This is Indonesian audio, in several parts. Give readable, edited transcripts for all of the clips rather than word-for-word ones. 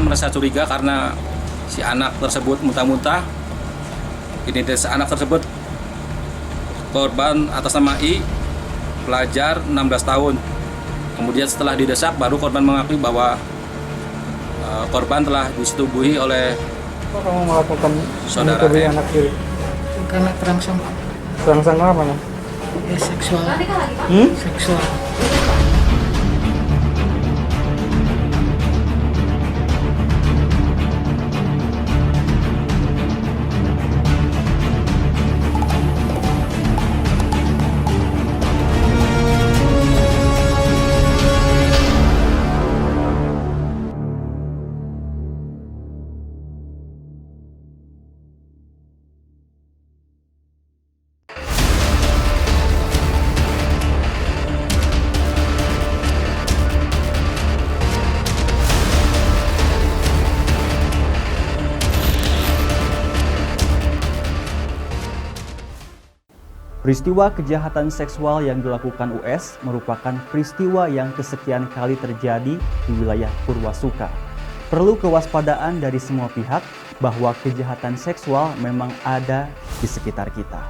merasa curiga karena si anak tersebut muntah-muntah. Identitas anak tersebut korban atas nama I, pelajar 16 tahun. Kemudian setelah didesak baru korban mengakui bahwa korban telah disetubuhi oleh Kok kamu melakukan saudara menyetubui M. anak diri? Karena terangsang Terangsang apa nih? ya, seksual. Seksual. Peristiwa kejahatan seksual yang dilakukan US merupakan peristiwa yang kesekian kali terjadi di wilayah Purwasuka. Perlu kewaspadaan dari semua pihak bahwa kejahatan seksual memang ada di sekitar kita.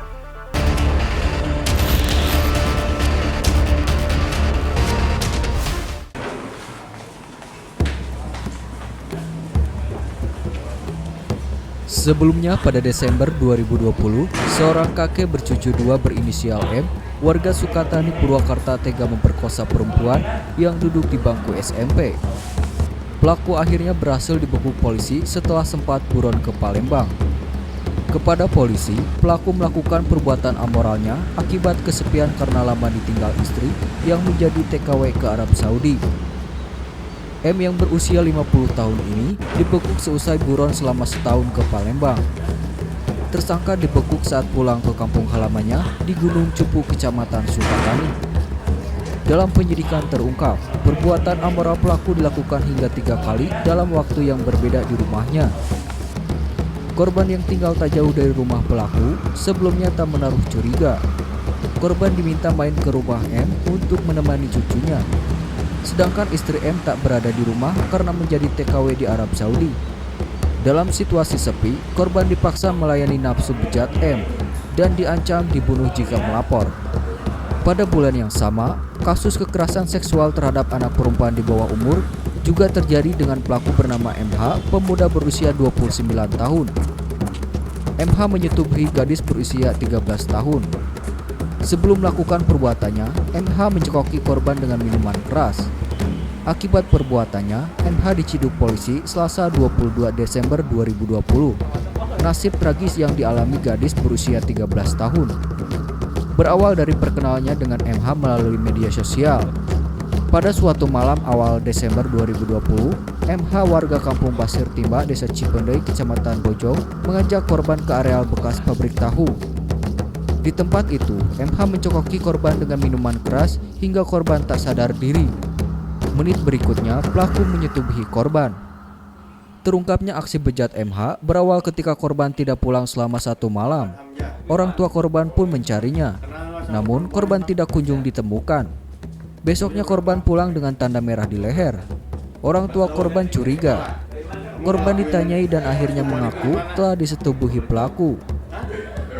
Sebelumnya pada Desember 2020, seorang kakek bercucu dua berinisial M, warga Sukatani Purwakarta tega memperkosa perempuan yang duduk di bangku SMP. Pelaku akhirnya berhasil dibekuk polisi setelah sempat buron ke Palembang. Kepada polisi, pelaku melakukan perbuatan amoralnya akibat kesepian karena lama ditinggal istri yang menjadi TKW ke Arab Saudi. M yang berusia 50 tahun ini dibekuk seusai buron selama setahun ke Palembang. Tersangka dibekuk saat pulang ke kampung halamannya di Gunung Cupu, Kecamatan Sukatani. Dalam penyidikan terungkap, perbuatan amoral pelaku dilakukan hingga 3 kali dalam waktu yang berbeda di rumahnya. Korban yang tinggal tak jauh dari rumah pelaku sebelumnya tak menaruh curiga. Korban diminta main ke rumah M untuk menemani cucunya. Sedangkan istri M tak berada di rumah karena menjadi TKW di Arab Saudi. Dalam situasi sepi, korban dipaksa melayani nafsu bejat M dan diancam dibunuh jika melapor. Pada bulan yang sama, kasus kekerasan seksual terhadap anak perempuan di bawah umur juga terjadi dengan pelaku bernama MH, pemuda berusia 29 tahun. MH menyetubuhi gadis berusia 13 tahun. Sebelum melakukan perbuatannya, MH mencekoki korban dengan minuman keras. Akibat perbuatannya, MH diciduk polisi Selasa 22 Desember 2020. Nasib tragis yang dialami gadis berusia 13 tahun. Berawal dari perkenalannya dengan MH melalui media sosial. Pada suatu malam awal Desember 2020, MH warga kampung Pasir Timba, Desa Cipendei, Kecamatan Bojong, mengajak korban ke areal bekas pabrik tahu. Di tempat itu, MH mencekoki korban dengan minuman keras hingga korban tak sadar diri. Menit berikutnya, pelaku menyetubuhi korban. Terungkapnya aksi bejat MH berawal ketika korban tidak pulang selama 1 malam. Orang tua korban pun mencarinya, namun korban tidak kunjung ditemukan. Besoknya korban pulang dengan tanda merah di leher. Orang tua korban curiga. Korban ditanyai dan akhirnya mengaku telah disetubuhi pelaku.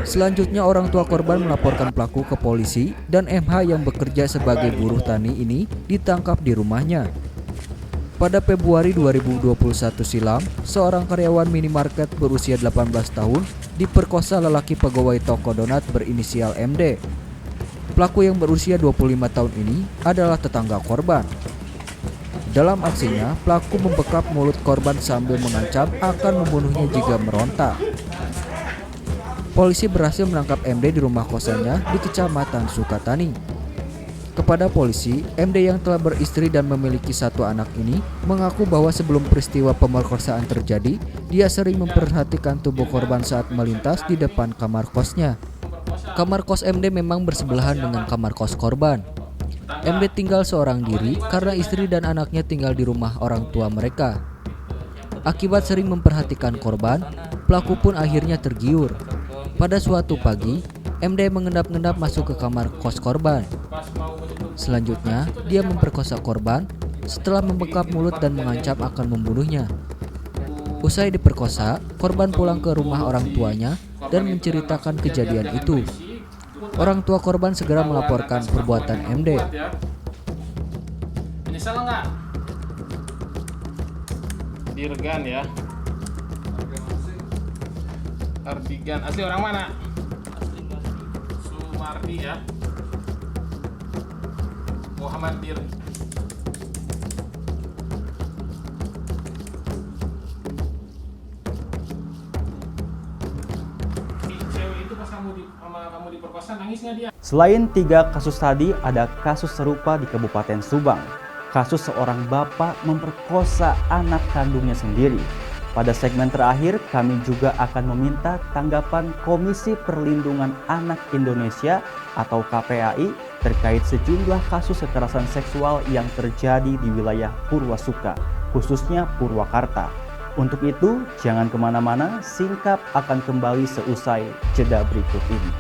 Selanjutnya orang tua korban melaporkan pelaku ke polisi dan MH yang bekerja sebagai buruh tani ini ditangkap di rumahnya. Pada Februari 2021 silam, seorang karyawan minimarket berusia 18 tahun diperkosa lelaki pegawai toko donat berinisial MD. Pelaku yang berusia 25 tahun ini adalah tetangga korban. Dalam aksinya, pelaku membekap mulut korban sambil mengancam akan membunuhnya jika meronta. Polisi berhasil menangkap MD di rumah kosannya di Kecamatan Sukatani. Kepada polisi, MD yang telah beristri dan memiliki 1 anak ini mengaku bahwa sebelum peristiwa pemerkosaan terjadi, dia sering memperhatikan tubuh korban saat melintas di depan kamar kosnya. Kamar kos MD memang bersebelahan dengan kamar kos korban. MD tinggal seorang diri karena istri dan anaknya tinggal di rumah orang tua mereka. Akibat sering memperhatikan korban, pelaku pun akhirnya tergiur. Pada suatu pagi, MD mengendap-endap masuk ke kamar kos korban. Selanjutnya, dia memperkosa korban setelah membekap mulut dan mengancam akan membunuhnya. Usai diperkosa, korban pulang ke rumah orang tuanya dan menceritakan kejadian itu. Orang tua korban segera melaporkan perbuatan MD. Menyesal nggak? Dirgan ya. Ardigan. Asli orang mana? Sumardi ya. Muhammad Dir. Cewek itu pas kamu diperkosa nangis nggak dia? Selain 3 kasus tadi, ada kasus serupa di Kabupaten Subang. Kasus seorang bapak memperkosa anak kandungnya sendiri. Pada segmen terakhir, kami juga akan meminta tanggapan Komisi Perlindungan Anak Indonesia atau KPAI terkait sejumlah kasus kekerasan seksual yang terjadi di wilayah Purwasuka, khususnya Purwakarta. Untuk itu, jangan kemana-mana, Singkap akan kembali seusai jeda berikut ini.